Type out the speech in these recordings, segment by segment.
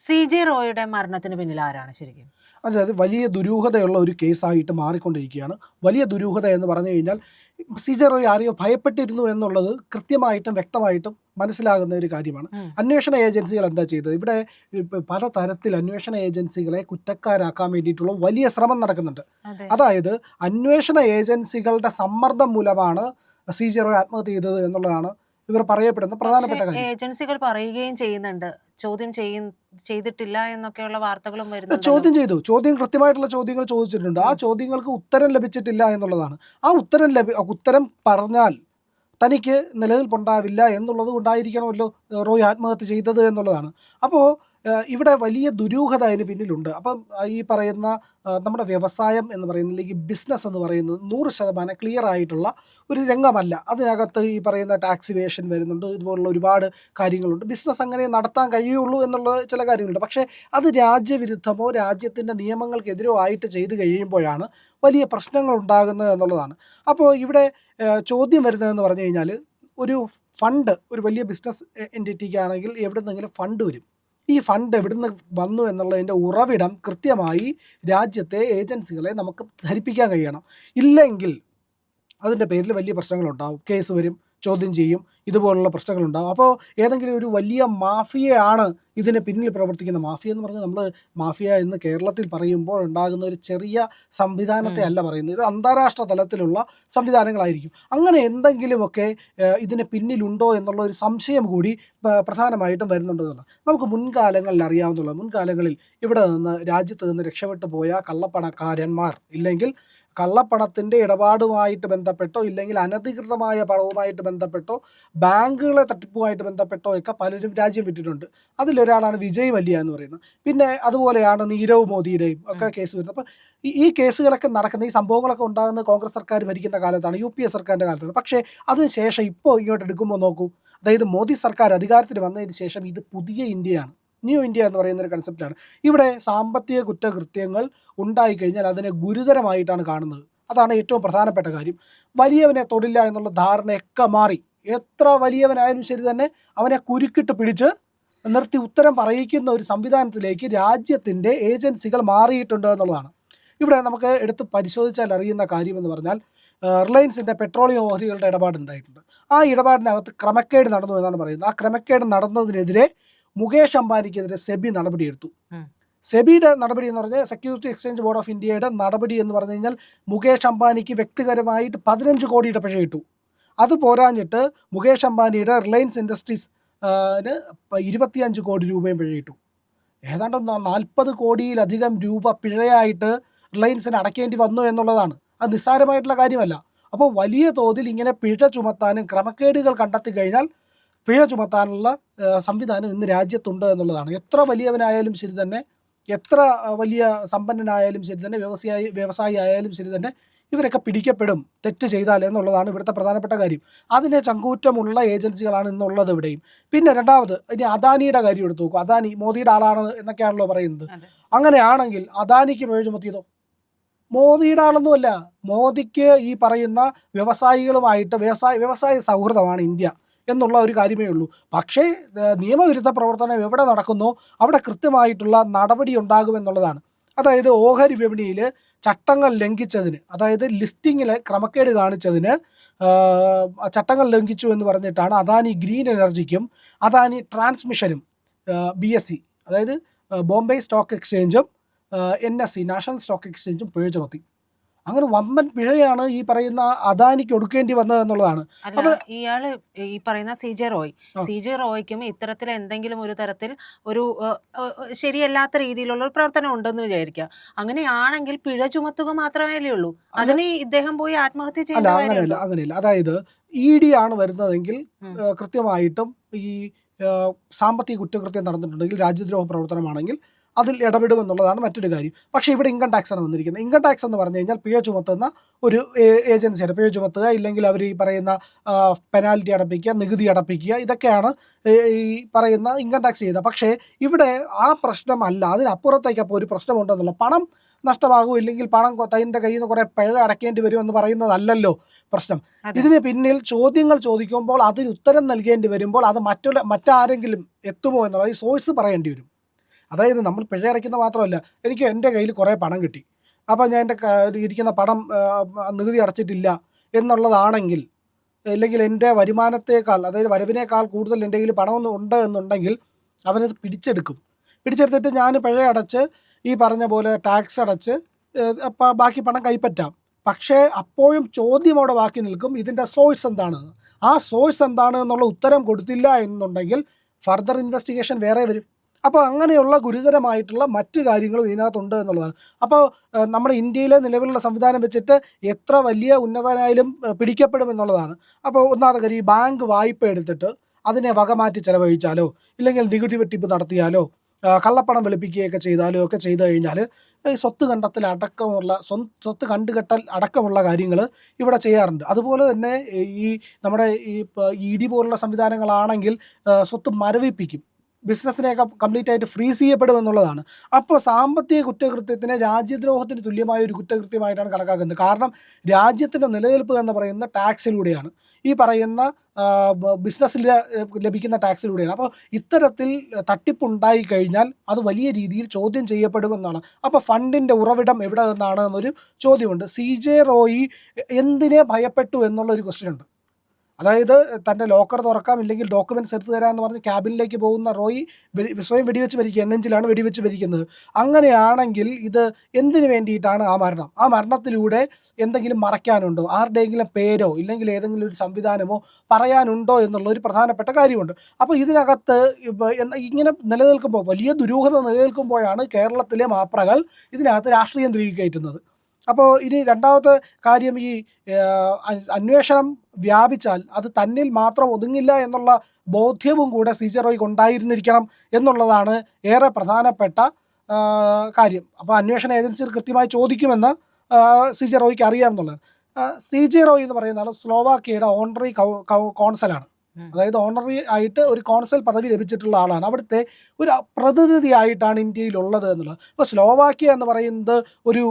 സി.ജെ. റോയിയുടെ മരണത്തിന് പിന്നിൽ ആരാണ് ശരിക്കും? അതായത് വലിയ ദുരൂഹതയുള്ള ഒരു കേസായിട്ട് മാറിക്കൊണ്ടിരിക്കുകയാണ്. വലിയ ദുരൂഹത എന്ന് പറഞ്ഞു കഴിഞ്ഞാൽ സി.ജെ. റോയ് ആരെയോ ഭയപ്പെട്ടിരുന്നു എന്നുള്ളത് കൃത്യമായിട്ടും വ്യക്തമായിട്ടും മനസ്സിലാകുന്ന ഒരു കാര്യമാണ്. ഉം. അന്വേഷണ ഏജൻസികൾ എന്താ ചെയ്തത്? ഇവിടെ പലതരത്തിൽ അന്വേഷണ ഏജൻസികളെ കുറ്റക്കാരാക്കാൻ വേണ്ടിയിട്ടുള്ള വലിയ ശ്രമം നടക്കുന്നുണ്ട്. അതെ. അതായത് അന്വേഷണ ഏജൻസികളുടെ സമ്മർദ്ദം മൂലമാണ് സി.ജെ. റോയ് ആത്മഹത്യ ചെയ്തത് എന്നുള്ളതാണ് ഇവർ പറയപ്പെടുന്ന പക്ഷേ പ്രധാനപ്പെട്ട കാര്യം. ഏജൻസികൾ പറയുകയും ചെയ്യുന്നുണ്ട്. ചോദ്യം ചെയ്തിട്ടില്ല എന്നൊക്കെയുള്ള വാർത്തകളും വരുന്നുണ്ടല്ലോ. ചോദ്യം കൃത്യമായിട്ടുള്ള ചോദ്യങ്ങൾ ചോദിച്ചിട്ടുണ്ട്. ആ ഉം. ചോദ്യങ്ങൾക്ക് ഉത്തരം ലഭിച്ചിട്ടില്ല എന്നുള്ളതാണ്. ആ ഉത്തരം പറഞ്ഞാൽ തനിക്ക് നിലനിൽപ്പുണ്ടാവില്ല എന്നുള്ളത് കൊണ്ടായിരിക്കണമല്ലോ റോയ് ആത്മഹത്യ ചെയ്തത് എന്നുള്ളതാണ്. അപ്പോൾ ഇവിടെ വലിയ ദുരൂഹത അതിന് പിന്നിലുണ്ട്. അപ്പം ഈ പറയുന്ന നമ്മുടെ വ്യവസായം എന്ന് പറയുന്നത്, അല്ലെങ്കിൽ ബിസിനസ് എന്ന് പറയുന്നത് 100% ക്ലിയർ ആയിട്ടുള്ള ഒരു രംഗമല്ല. അതിനകത്ത് ഈ പറയുന്ന ടാക്സ് ഇവേഷൻ വരുന്നുണ്ട്. ഇതുപോലുള്ള ഒരുപാട് കാര്യങ്ങളുണ്ട്. ബിസിനസ് അങ്ങനെ നടത്താൻ കഴിയുള്ളൂ എന്നുള്ള ചില കാര്യങ്ങളുണ്ട്. പക്ഷേ അത് രാജ്യവിരുദ്ധമോ രാജ്യത്തിൻ്റെ നിയമങ്ങൾക്കെതിരോ ആയിട്ട് ചെയ്ത് കഴിയുമ്പോഴാണ് വലിയ പ്രശ്നങ്ങൾ ഉണ്ടാകുന്നത് എന്നുള്ളതാണ്. അപ്പോൾ ഇവിടെ ചോദ്യം വരുന്നതെന്ന് പറഞ്ഞു കഴിഞ്ഞാൽ, ഒരു ഫണ്ട് ഒരു വലിയ ബിസിനസ് എൻറ്റിറ്റിക്കാണെങ്കിൽ എവിടെ നിന്നെങ്കിലും ഫണ്ട് വരും. ഈ ഫണ്ട് എവിടുന്ന് വന്നു എന്നുള്ളതിൻ്റെ ഉറവിടം കൃത്യമായി രാജ്യത്തെ ഏജൻസികളെ നമുക്ക് ധരിപ്പിക്കാൻ കഴിയണം. ഇല്ലെങ്കിൽ അതിൻ്റെ പേരിൽ വലിയ പ്രശ്നങ്ങളുണ്ടാവും. കേസ് വരും, ചോദ്യം ചെയ്യും, ഇതുപോലുള്ള പ്രശ്നങ്ങളുണ്ടാകും. അപ്പോൾ ഏതെങ്കിലും ഒരു വലിയ മാഫിയയാണ് ഇതിന് പിന്നിൽ പ്രവർത്തിക്കുന്ന. മാഫിയ എന്ന് പറഞ്ഞാൽ നമ്മൾ മാഫിയ എന്ന് കേരളത്തിൽ പറയുമ്പോൾ ഉണ്ടാകുന്ന ഒരു ചെറിയ സംവിധാനത്തെ അല്ല പറയുന്നത്. ഇത് അന്താരാഷ്ട്ര തലത്തിലുള്ള സംവിധാനങ്ങളായിരിക്കും. അങ്ങനെ എന്തെങ്കിലുമൊക്കെ ഇതിന് പിന്നിലുണ്ടോ എന്നുള്ള ഒരു സംശയം കൂടി പ്രധാനമായിട്ടും വരുന്നുണ്ടെന്നുള്ളത് നമുക്ക് മുൻകാലങ്ങളിൽ അറിയാവുന്നതാണ്. മുൻകാലങ്ങളിൽ ഇവിടെ നിന്ന് രാജ്യത്ത് നിന്ന് രക്ഷപ്പെട്ടു പോയ കള്ളപ്പണക്കാരന്മാർ, ഇല്ലെങ്കിൽ കള്ളപ്പണത്തിൻ്റെ ഇടപാടുമായിട്ട് ബന്ധപ്പെട്ടോ, ഇല്ലെങ്കിൽ അനധികൃതമായ പണവുമായിട്ട് ബന്ധപ്പെട്ടോ, ബാങ്കുകളെ തട്ടിപ്പുമായിട്ട് ബന്ധപ്പെട്ടോ ഒക്കെ പലരും രാജ്യം വിട്ടിട്ടുണ്ട്. അതിലൊരാളാണ് വിജയ് മല്യ എന്ന് പറയുന്നത്. പിന്നെ അതുപോലെയാണ് നീരവ് മോദിയുടെയും ഒക്കെ കേസ് വരുന്നത്. അപ്പോൾ ഈ കേസുകളൊക്കെ നടക്കുന്ന, ഈ സംഭവങ്ങളൊക്കെ ഉണ്ടാകുന്നത് കോൺഗ്രസ് സർക്കാർ ഭരിക്കുന്ന കാലത്താണ്, UPA സർക്കാരിൻ്റെ കാലത്താണ്. പക്ഷേ അതിനുശേഷം ഇപ്പോൾ ഇങ്ങോട്ട് എടുക്കുമ്പോൾ നോക്കൂ, അതായത് മോദി സർക്കാർ അധികാരത്തിൽ വന്നതിന് ശേഷം ഇത് പുതിയ ഇന്ത്യയാണ്. ന്യൂ ഇന്ത്യ എന്ന് പറയുന്ന ഒരു കൺസെപ്റ്റാണ്. ഇവിടെ സാമ്പത്തിക കുറ്റകൃത്യങ്ങൾ ഉണ്ടായിക്കഴിഞ്ഞാൽ അതിനെ ഗുരുതരമായിട്ടാണ് കാണുന്നത്. അതാണ് ഏറ്റവും പ്രധാനപ്പെട്ട കാര്യം. വലിയവനെ തൊടില്ല എന്നുള്ള ധാരണയൊക്കെ മാറി. എത്ര വലിയവനായാലും ശരി തന്നെ അവനെ കുരുക്കിട്ട് പിടിച്ച് നിർത്തി ഉത്തരം പറയിക്കുന്ന ഒരു സംവിധാനത്തിലേക്ക് രാജ്യത്തിൻ്റെ ഏജൻസികൾ മാറിയിട്ടുണ്ട് എന്നുള്ളതാണ്. ഇവിടെ നമുക്ക് എടുത്ത് പരിശോധിച്ചാൽ അറിയുന്ന കാര്യമെന്ന് പറഞ്ഞാൽ, റിലയൻസിൻ്റെ പെട്രോളിയം ഓഹരികളുടെ ഇടപാടുണ്ടായിട്ടുണ്ട്. ആ ഇടപാടിനകത്ത് ക്രമക്കേട് നടന്നു എന്നാണ് പറയുന്നത്. ആ ക്രമക്കേട് നടന്നതിനെതിരെ മുകേഷ് അംബാനിക്കെതിരെ സെബി നടപടിയെടുത്തു. സെബിയുടെ നടപടി എന്ന് പറഞ്ഞാൽ, സെക്യൂരിറ്റി എക്സ്ചേഞ്ച് ബോർഡ് ഓഫ് ഇന്ത്യയുടെ നടപടി എന്ന് പറഞ്ഞു കഴിഞ്ഞാൽ, മുകേഷ് അംബാനിക്ക് വ്യക്തിപരമായിട്ട് 15 കോടിയുടെ പിഴ ഇട്ടു. അത് പോരാഞ്ഞിട്ട് മുകേഷ് അംബാനിയുടെ റിലയൻസ് ഇൻഡസ്ട്രീസ് 25 കോടി രൂപയും പിഴയിട്ടു. ഏതാണ്ട് 40 കോടിയിലധികം രൂപ പിഴയായിട്ട് റിലയൻസിന് അടയ്ക്കേണ്ടി വന്നു എന്നുള്ളതാണ്. അത് നിസ്സാരമായിട്ടുള്ള കാര്യമല്ല. അപ്പോൾ വലിയ തോതിൽ ഇങ്ങനെ പിഴ ചുമത്താനും ക്രമക്കേടുകൾ കണ്ടെത്തി കഴിഞ്ഞാൽ പിഴ ചുമത്താനുള്ള സംവിധാനം ഇന്ന് രാജ്യത്തുണ്ട് എന്നുള്ളതാണ്. എത്ര വലിയവനായാലും ശരി തന്നെ, എത്ര വലിയ സമ്പന്നനായാലും ശരി തന്നെ, വ്യവസായി ആയാലും ശരി തന്നെ, ഇവരൊക്കെ പിടിക്കപ്പെടും തെറ്റ് ചെയ്താൽ എന്നുള്ളതാണ് ഇവിടുത്തെ പ്രധാനപ്പെട്ട കാര്യം. അതിനെ ചങ്കൂറ്റമുള്ള ഏജൻസികളാണ് ഇന്നുള്ളത് ഇവിടെയും. പിന്നെ രണ്ടാമത്, ഇനി അദാനിയുടെ കാര്യം എടുത്തു നോക്കും. അദാനി മോദിയുടെ ആളാണ് എന്നൊക്കെയാണല്ലോ പറയുന്നത്. അങ്ങനെയാണെങ്കിൽ അദാനിക്ക് പിഴ ചുമത്തിയതോ? മോദിയുടെ ആളൊന്നുമല്ല. മോദിക്ക് ഈ പറയുന്ന വ്യവസായികളുമായിട്ട് വ്യവസായ സൗഹൃദമാണ് ഇന്ത്യ എന്നുള്ള ഒരു കാര്യമേ ഉള്ളൂ. പക്ഷേ നിയമവിരുദ്ധ പ്രവർത്തനം എവിടെ നടക്കുന്നോ അവിടെ കൃത്യമായിട്ടുള്ള നടപടി ഉണ്ടാകുമെന്നുള്ളതാണ്. അതായത് ഓഹരി വിപണിയിൽ ചട്ടങ്ങൾ ലംഘിച്ചതിന്, അതായത് ലിസ്റ്റിങ്ങിൽ ക്രമക്കേട് കാണിച്ചതിന് ചട്ടങ്ങൾ ലംഘിച്ചു എന്ന് പറഞ്ഞിട്ടാണ് അദാനി ഗ്രീൻ എനർജിക്കും അദാനി ട്രാൻസ്മിഷനും BSE, അതായത് ബോംബെ സ്റ്റോക്ക് എക്സ്ചേഞ്ചും NSE നാഷണൽ സ്റ്റോക്ക് എക്സ്ചേഞ്ചും പിഴ ചുമത്തി. അങ്ങനെ വമ്പൻ പിഴയാണ് ഈ പറയുന്ന അദാനിക്ക് ഒടുക്കേണ്ടി വന്നത് എന്നുള്ളതാണ്. അല്ല, ഇയാള് ഈ പറയുന്ന സി.ജെ. റോയ്ക്കും ഇത്തരത്തിൽ എന്തെങ്കിലും ഒരു തരത്തിൽ ഒരു ശരിയല്ലാത്ത രീതിയിലുള്ള ഒരു പ്രവർത്തനം ഉണ്ടെന്ന് വിചാരിക്കുക. അങ്ങനെയാണെങ്കിൽ പിഴ ചുമത്തുക മാത്രമേ ഉള്ളൂ. അതിന് ഇദ്ദേഹം പോയി ആത്മഹത്യ ചെയ്യേണ്ട കാര്യമുണ്ടോ? അങ്ങനെയല്ല. അതായത് ED ആണ് വരുന്നതെങ്കിൽ കൃത്യമായിട്ടും ഈ സാമ്പത്തിക കുറ്റകൃത്യം നടന്നിട്ടുണ്ടെങ്കിൽ, രാജ്യദ്രോഹ പ്രവർത്തനമാണെങ്കിൽ അതിൽ ഇടപെടുമെന്നുള്ളതാണ് മറ്റൊരു കാര്യം. പക്ഷേ ഇവിടെ ഇൻകം ടാക്സ് ആണ് വന്നിരിക്കുന്നത്. ഇൻകം ടാക്സ് എന്ന് പറഞ്ഞു കഴിഞ്ഞാൽ പിഴ ചുമത്തുന്ന ഒരു ഏജൻസിയാണ്. പിഴ ചുമത്തുക, ഇല്ലെങ്കിൽ അവർ ഈ പറയുന്ന പെനാൽറ്റി അടപ്പിക്കുക, നികുതി അടപ്പിക്കുക, ഇതൊക്കെയാണ് ഈ പറയുന്ന ഇൻകം ടാക്സ് ചെയ്യുന്നത്. പക്ഷേ ഇവിടെ ആ പ്രശ്നമല്ല, അതിനപ്പുറത്തേക്ക് അപ്പോൾ ഒരു പ്രശ്നമുണ്ടെന്നുള്ള, പണം നഷ്ടമാകും, ഇല്ലെങ്കിൽ പണം തൻ്റെ കയ്യിൽ നിന്ന് കുറേ പിഴ അടയ്ക്കേണ്ടി വരുമെന്ന് പറയുന്നതല്ലല്ലോ പ്രശ്നം. ഇതിന് പിന്നിൽ ചോദ്യങ്ങൾ ചോദിക്കുമ്പോൾ അതിന് ഉത്തരം നൽകേണ്ടി വരുമ്പോൾ അത് മറ്റാരെങ്കിലും എത്തുമോ എന്നുള്ളത് ഈ സോഴ്സ് പറയേണ്ടി വരും. അതായത് നമ്മൾ പിഴ അടയ്ക്കുന്ന മാത്രമല്ല, എനിക്ക് എൻ്റെ കയ്യിൽ കുറേ പണം കിട്ടി, അപ്പോൾ ഞാൻ എൻ്റെ ഇരിക്കുന്ന പണം നികുതി അടച്ചിട്ടില്ല എന്നുള്ളതാണെങ്കിൽ, അല്ലെങ്കിൽ എൻ്റെ വരുമാനത്തേക്കാൾ, അതായത് വരവിനേക്കാൾ കൂടുതൽ എൻ്റെ കയ്യിൽ പണമൊന്നും ഉണ്ട് എന്നുണ്ടെങ്കിൽ അവരത് പിടിച്ചെടുത്തിട്ട് ഞാൻ പിഴ അടച്ച് ഈ പറഞ്ഞ പോലെ ടാക്സ് അടച്ച് ബാക്കി പണം കൈപ്പറ്റാം. പക്ഷേ അപ്പോഴും ചോദ്യം അവിടെ ബാക്കി നിൽക്കും, ഇതിൻ്റെ സോഴ്സ് എന്താണെന്ന്. ആ സോഴ്സ് എന്താണ് എന്നുള്ള ഉത്തരം കൊടുത്തില്ല എന്നുണ്ടെങ്കിൽ ഫർദർ ഇൻവെസ്റ്റിഗേഷൻ വേറെ വരും. അപ്പോൾ അങ്ങനെയുള്ള ഗുരുതരമായിട്ടുള്ള മറ്റ് കാര്യങ്ങളും ഇതിനകത്തുണ്ട് എന്നുള്ളതാണ്. അപ്പോൾ നമ്മുടെ ഇന്ത്യയിലെ നിലവിലുള്ള സംവിധാനം വെച്ചിട്ട് എത്ര വലിയ ഉന്നതനായാലും പിടിക്കപ്പെടുമെന്നുള്ളതാണ്. അപ്പോൾ ഒന്നാമത്തെ കാര്യം, ഈ ബാങ്ക് വായ്പ എടുത്തിട്ട് അതിനെ വകമാറ്റി ചെലവഴിച്ചാലോ, ഇല്ലെങ്കിൽ നികുതി വെട്ടിപ്പ് നടത്തിയാലോ, കള്ളപ്പണം വെളുപ്പിക്കുകയൊക്കെ ചെയ്താലോ ഒക്കെ ചെയ്തു കഴിഞ്ഞാൽ ഈ സ്വത്ത് കണ്ടെത്തൽ അടക്കമുള്ള സ്വത്ത് കണ്ടുകെട്ടൽ അടക്കമുള്ള കാര്യങ്ങൾ ഇവിടെ ചെയ്യാറുണ്ട്. അതുപോലെ തന്നെ ഈ നമ്മുടെ ഈ ED പോലുള്ള സംവിധാനങ്ങളാണെങ്കിൽ സ്വത്ത് മരവിപ്പിക്കും, ബിസിനസ്സിനെയൊക്കെ കംപ്ലീറ്റ് ആയിട്ട് ഫ്രീസ് ചെയ്യപ്പെടുമെന്നുള്ളതാണ്. അപ്പോൾ സാമ്പത്തിക കുറ്റകൃത്യത്തിനെ രാജ്യദ്രോഹത്തിന് തുല്യമായ ഒരു കുറ്റകൃത്യമായിട്ടാണ് കണക്കാക്കുന്നത്. കാരണം രാജ്യത്തിൻ്റെ നിലനിൽപ്പ് എന്ന് പറയുന്ന ടാക്സിലൂടെയാണ്, ഈ പറയുന്ന ബിസിനസ്സിൽ ലഭിക്കുന്ന ടാക്സിലൂടെയാണ്. അപ്പോൾ ഇത്തരത്തിൽ തട്ടിപ്പുണ്ടായി കഴിഞ്ഞാൽ അത് വലിയ രീതിയിൽ ചോദ്യം ചെയ്യപ്പെടുമെന്നാണ്. അപ്പോൾ ഫണ്ടിൻ്റെ ഉറവിടം എവിടെ നിന്നാണ് എന്നൊരു ചോദ്യമുണ്ട്. CJ റോയി എന്തിനെ ഭയപ്പെട്ടു എന്നുള്ളൊരു ക്വസ്റ്റ്യൻ ഉണ്ട്. അതായത് തൻ്റെ ലോക്കർ തുറക്കാം, ഇല്ലെങ്കിൽ ഡോക്യുമെൻറ്റ്സ് എടുത്തു തരാമെന്ന് പറഞ്ഞ് ക്യാബിനിലേക്ക് പോകുന്ന റോയി സ്വയം വെടിവെച്ച് മരിക്കുക, നെഞ്ചിലാണ് വെടിവെച്ച് മരിക്കുന്നത്. അങ്ങനെയാണെങ്കിൽ ഇത് എന്തിനു വേണ്ടിയിട്ടാണ് ആ മരണത്തിലൂടെ എന്തെങ്കിലും മറയ്ക്കാനുണ്ടോ, ആരുടെയെങ്കിലും പേരോ ഇല്ലെങ്കിൽ ഏതെങ്കിലും ഒരു സംവിധാനമോ പറയാനുണ്ടോ എന്നുള്ള ഒരു പ്രധാനപ്പെട്ട കാര്യമുണ്ട്. അപ്പോൾ ഇതിനകത്ത് ഇങ്ങനെ നിലനിൽക്കുമ്പോൾ, വലിയ ദുരൂഹത നിലനിൽക്കുമ്പോഴാണ് കേരളത്തിലെ മാപ്രകൾ ഇതിനകത്ത് രാഷ്ട്രീയം തിരികെ കയറ്റുന്നത്. അപ്പോൾ ഇനി രണ്ടാമത്തെ കാര്യം, ഈ അന്വേഷണം വ്യാപിച്ചാൽ അത് തന്നിൽ മാത്രം ഒതുങ്ങില്ല എന്നുള്ള ബോധ്യവും കൂടെ CJ റോയ്ക്ക് ഉണ്ടായിരുന്നിരിക്കണം എന്നുള്ളതാണ് ഏറെ പ്രധാനപ്പെട്ട കാര്യം. അപ്പോൾ അന്വേഷണ ഏജൻസികൾ കൃത്യമായി ചോദിക്കുമെന്ന് CJ റോയ്ക്ക് അറിയാമെന്നുള്ളതാണ്. CJ റോയ് എന്ന് പറയുന്ന ആൾ സ്ലോവാക്യയുടെ ഓണററി കോൺസലാണ്. അതായത് ഓണററി ആയിട്ട് ഒരു കോൺസൽ പദവി ലഭിച്ചിട്ടുള്ള ആളാണ്. അവിടുത്തെ ഒരു പ്രതിനിധിയായിട്ടാണ് ഇന്ത്യയിലുള്ളത് എന്നുള്ളത്. ഇപ്പോൾ സ്ലോവാക്യ എന്ന് പറയുന്നത് ഒരു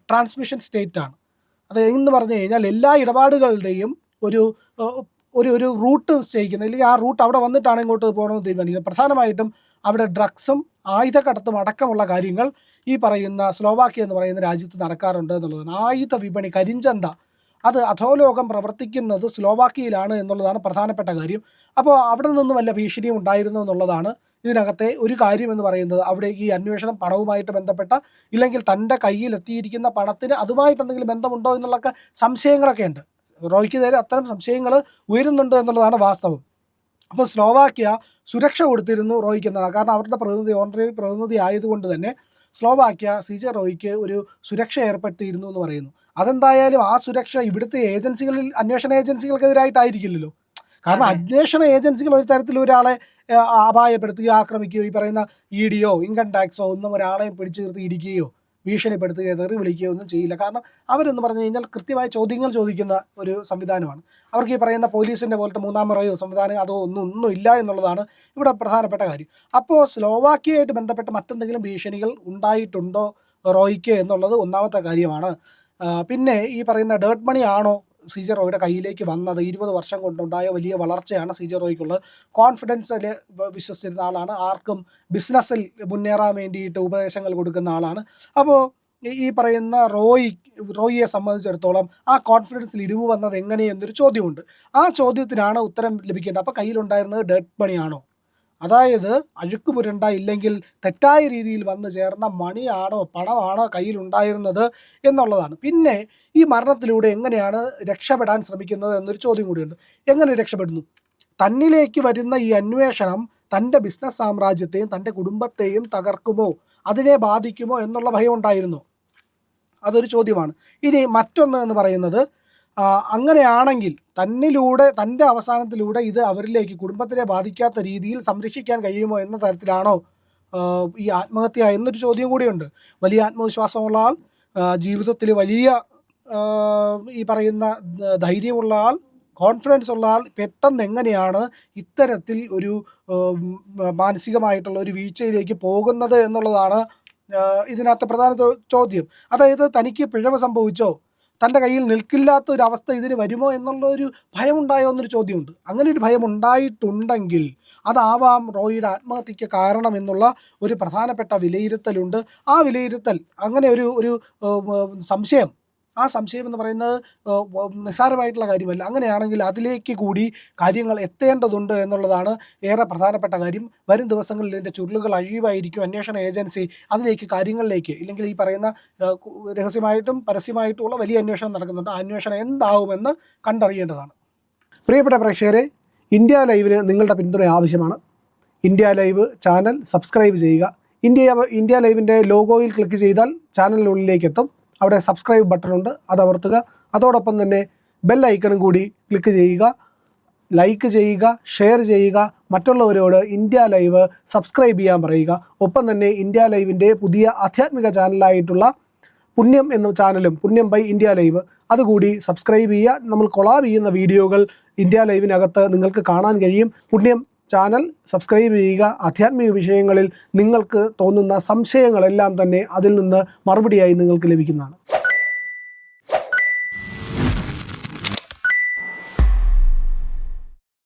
ട്രാൻസ്മിഷൻ സ്റ്റേറ്റാണ്. അത് എന്ന് പറഞ്ഞു കഴിഞ്ഞാൽ എല്ലാ ഇടപാടുകളുടെയും ഒരു ഒരു റൂട്ട് നിശ്ചയിക്കുന്നത്, അല്ലെങ്കിൽ ആ റൂട്ട് അവിടെ വന്നിട്ടാണ് ഇങ്ങോട്ട് പോകണമെന്ന് തീരുമാനിക്കുന്നത്. പ്രധാനമായിട്ടും അവിടെ ഡ്രഗ്സും ആയുധക്കടത്തും അടക്കമുള്ള കാര്യങ്ങൾ ഈ പറയുന്ന സ്ലോവാക്യ എന്ന് പറയുന്ന രാജ്യത്ത് നടക്കാറുണ്ട് എന്നുള്ളതാണ്. ആയുധ വിപണി, കരിഞ്ചന്ത, അത് അധോലോകം പ്രവർത്തിക്കുന്നത് സ്ലോവാക്യയിലാണ് എന്നുള്ളതാണ് പ്രധാനപ്പെട്ട കാര്യം. അപ്പോൾ അവിടെ നിന്ന് വല്ല ഭീഷണിയും ഉണ്ടായിരുന്നു എന്നുള്ളതാണ് ഇതിനകത്തെ ഒരു കാര്യം എന്ന് പറയുന്നത്. അവിടെ ഈ അന്വേഷണം പണവുമായിട്ട് ബന്ധപ്പെട്ട, ഇല്ലെങ്കിൽ തൻ്റെ കയ്യിൽ എത്തിയിരിക്കുന്ന പണത്തിന് അതുമായിട്ട് എന്തെങ്കിലും ബന്ധമുണ്ടോ എന്നുള്ളൊക്കെ സംശയങ്ങളൊക്കെ ഉണ്ട്. റോയ്ക്ക് നേരെ അത്തരം സംശയങ്ങൾ ഉയരുന്നുണ്ട് എന്നുള്ളതാണ് വാസ്തവം. അപ്പോൾ സ്ലോവാക്യ സുരക്ഷ കൊടുത്തിരുന്നു റോയ്ക്ക് എന്നാണ്. കാരണം അവരുടെ ഓണററി പ്രതിനിധി ആയതുകൊണ്ട് തന്നെ സ്ലോവാക്യ CJ റോയ്ക്ക് ഒരു സുരക്ഷ ഏർപ്പെടുത്തിയിരുന്നു എന്ന് പറയുന്നു. അതെന്തായാലും ആ സുരക്ഷ ഇവിടുത്തെ അന്വേഷണ ഏജൻസികൾക്കെതിരായിട്ടായിരിക്കില്ലല്ലോ. കാരണം അന്വേഷണ ഏജൻസികൾ ഒരു തരത്തിൽ ഒരാളെ അപായപ്പെടുത്തുകയോ ആക്രമിക്കുകയോ, ഈ പറയുന്ന EDയോ ഇൻകം ടാക്സോ ഒന്നും ഒരാളെയും പിടിച്ചു നിർത്തി ഇടിക്കുകയോ ഭീഷണിപ്പെടുത്തുകയോ തെറി വിളിക്കുകയോ ഒന്നും ചെയ്യില്ല. കാരണം അവരെന്ന് പറഞ്ഞു കഴിഞ്ഞാൽ കൃത്യമായ ചോദ്യങ്ങൾ ചോദിക്കുന്ന ഒരു സംവിധാനമാണ്. അവർക്ക് ഈ പറയുന്ന പോലീസിൻ്റെ പോലത്തെ മൂന്നാം മുറയോ സംവിധാനം അതോ ഒന്നും ഇല്ല എന്നുള്ളതാണ് ഇവിടെ പ്രധാനപ്പെട്ട കാര്യം. അപ്പോൾ സ്ലോവാക്യയായിട്ട് ബന്ധപ്പെട്ട് മറ്റെന്തെങ്കിലും ഭീഷണികൾ ഉണ്ടായിട്ടുണ്ടോ റോയ്ക്ക് എന്നുള്ളത് ഒന്നാമത്തെ കാര്യമാണ്. പിന്നെ ഈ പറയുന്ന ഡേർട്ട് മണി ആണോ CJ റോയുടെ കയ്യിലേക്ക് വന്നത്? 20 വർഷം കൊണ്ടുണ്ടായ വലിയ വളർച്ചയാണ് CJ റോയ്ക്കുള്ളത്. കോൺഫിഡൻസിൽ വിശ്വസിച്ചിരുന്ന ആളാണ്. ആർക്കും ബിസിനസ്സിൽ മുന്നേറാൻ വേണ്ടിയിട്ട് ഉപദേശങ്ങൾ കൊടുക്കുന്ന ആളാണ്. അപ്പോൾ ഈ പറയുന്ന റോയിയെ സംബന്ധിച്ചിടത്തോളം ആ കോൺഫിഡൻസിൽ ഇടിവ് വന്നത് എങ്ങനെയെന്നൊരു ചോദ്യമുണ്ട്. ആ ചോദ്യത്തിനാണ് ഉത്തരം ലഭിക്കേണ്ടത്. അപ്പോൾ കയ്യിലുണ്ടായിരുന്നത് ഡേർട്ട് മണിയാണോ, അതായത് അഴുക്ക് പുരണ്ട, ഇല്ലെങ്കിൽ തെറ്റായ രീതിയിൽ വന്നു ചേർന്ന മണിയാണോ, പണമാണോ കയ്യിലുണ്ടായിരുന്നത് എന്നുള്ളതാണ്. പിന്നെ ഈ മരണത്തിലൂടെ എങ്ങനെയാണ് രക്ഷപ്പെടാൻ ശ്രമിക്കുന്നത് എന്നൊരു ചോദ്യം കൂടിയുണ്ട്. എങ്ങനെ രക്ഷപ്പെടുന്നു? തന്നിലേക്ക് വരുന്ന ഈ അന്വേഷണം തൻ്റെ ബിസിനസ് സാമ്രാജ്യത്തെയും തൻ്റെ കുടുംബത്തെയും തകർക്കുമോ, അതിനെ ബാധിക്കുമോ എന്നുള്ള ഭയം ഉണ്ടായിരുന്നു. അതൊരു ചോദ്യമാണ്. ഇനി മറ്റൊന്ന് എന്ന് പറയുന്നത്, അങ്ങനെയാണെങ്കിൽ തൻ്റെ അവസാനത്തിലൂടെ ഇത് അവരിലേക്ക്, കുടുംബത്തിനെ ബാധിക്കാത്ത രീതിയിൽ സംരക്ഷിക്കാൻ കഴിയുമോ എന്ന തരത്തിലാണോ ഈ ആത്മഹത്യ എന്നൊരു ചോദ്യം കൂടിയുണ്ട്. വലിയ ആത്മവിശ്വാസമുള്ള ആൾ, ജീവിതത്തിൽ വലിയ ഈ പറയുന്ന ധൈര്യമുള്ള ആൾ, കോൺഫിഡൻസ് ഉള്ള ആൾ പെട്ടെന്ന് എങ്ങനെയാണ് ഇത്തരത്തിൽ ഒരു മാനസികമായിട്ടുള്ള ഒരു വീഴ്ചയിലേക്ക് പോകുന്നത് എന്നുള്ളതാണ് ഇതിനകത്ത് പ്രധാന ചോദ്യം. അതായത് തനിക്ക് പിഴവ് സംഭവിച്ചോ, തൻ്റെ കയ്യിൽ നിൽക്കില്ലാത്ത ഒരു അവസ്ഥ ഇതിന് വരുമോ എന്നുള്ള ഒരു ഭയമുണ്ടായോ എന്നൊരു ചോദ്യമുണ്ട്. അങ്ങനെ ഒരു ഭയം ഉണ്ടായിട്ടുണ്ടെങ്കിൽ അതാവാം റോയിയുടെ ആത്മഹത്യക്ക് കാരണം എന്നുള്ള ഒരു പ്രധാനപ്പെട്ട വിലയിരുത്തലുണ്ട്. ആ വിലയിരുത്തൽ അങ്ങനെ ഒരു സംശയം, ആ സംശയം എന്ന് പറയുന്നത് നിസ്സാരമായിട്ടുള്ള കാര്യമല്ല. അങ്ങനെയാണെങ്കിൽ അതിലേക്ക് കൂടി കാര്യങ്ങൾ എത്തേണ്ടതുണ്ട് എന്നുള്ളതാണ് ഏറെ പ്രധാനപ്പെട്ട കാര്യം. വരും ദിവസങ്ങളിൽ ഇതിൻ്റെ ചുരുളുകൾ അഴിവായിരിക്കും. അന്വേഷണ ഏജൻസി അതിലേക്ക് കാര്യങ്ങളിലേക്ക്, ഇല്ലെങ്കിൽ ഈ പറയുന്ന രഹസ്യമായിട്ടും പരസ്യമായിട്ടുമുള്ള വലിയ അന്വേഷണം നടക്കുന്നുണ്ട്. ആ അന്വേഷണം എന്താവുമെന്ന് കണ്ടറിയേണ്ടതാണ്. പ്രിയപ്പെട്ട പ്രേക്ഷകരെ, ഇന്ത്യ ലൈവിന് നിങ്ങളുടെ പിന്തുണ ആവശ്യമാണ്. ഇന്ത്യ ലൈവ് ചാനൽ സബ്സ്ക്രൈബ് ചെയ്യുക. ഇന്ത്യ ലൈവിൻ്റെ ലോഗോയിൽ ക്ലിക്ക് ചെയ്താൽ ചാനലിനുള്ളിലേക്ക് എത്തും. അവിടെ സബ്സ്ക്രൈബ് ബട്ടൺ ഉണ്ട്, അത് അമർത്തുക. അതോടൊപ്പം തന്നെ ബെൽ ഐക്കണും കൂടി ക്ലിക്ക് ചെയ്യുക. ലൈക്ക് ചെയ്യുക, ഷെയർ ചെയ്യുക, മറ്റുള്ളവരോട് ഇന്ത്യ ലൈവ് സബ്സ്ക്രൈബ് ചെയ്യാൻ പറയുക. ഒപ്പം തന്നെ ഇന്ത്യ ലൈവിൻ്റെ പുതിയ ആധ്യാത്മിക ചാനലായിട്ടുള്ള പുണ്യം എന്ന ചാനലും, പുണ്യം ബൈ ഇന്ത്യ ലൈവ്, അതുകൂടി സബ്സ്ക്രൈബ് ചെയ്യുക. നമ്മൾ കൊളാബ് ചെയ്യുന്ന വീഡിയോകൾ ഇന്ത്യ ലൈവിനകത്ത് നിങ്ങൾക്ക് കാണാൻ കഴിയും. പുണ്യം ചാനൽ സബ്സ്ക്രൈബ് ചെയ്യുക. ആധ്യാത്മിക വിഷയങ്ങളിൽ നിങ്ങൾക്ക് തോന്നുന്ന സംശയങ്ങളെല്ലാം തന്നെ അതിൽ നിന്ന് മറുപടിയായി നിങ്ങൾക്ക് ലഭിക്കുന്നതാണ്.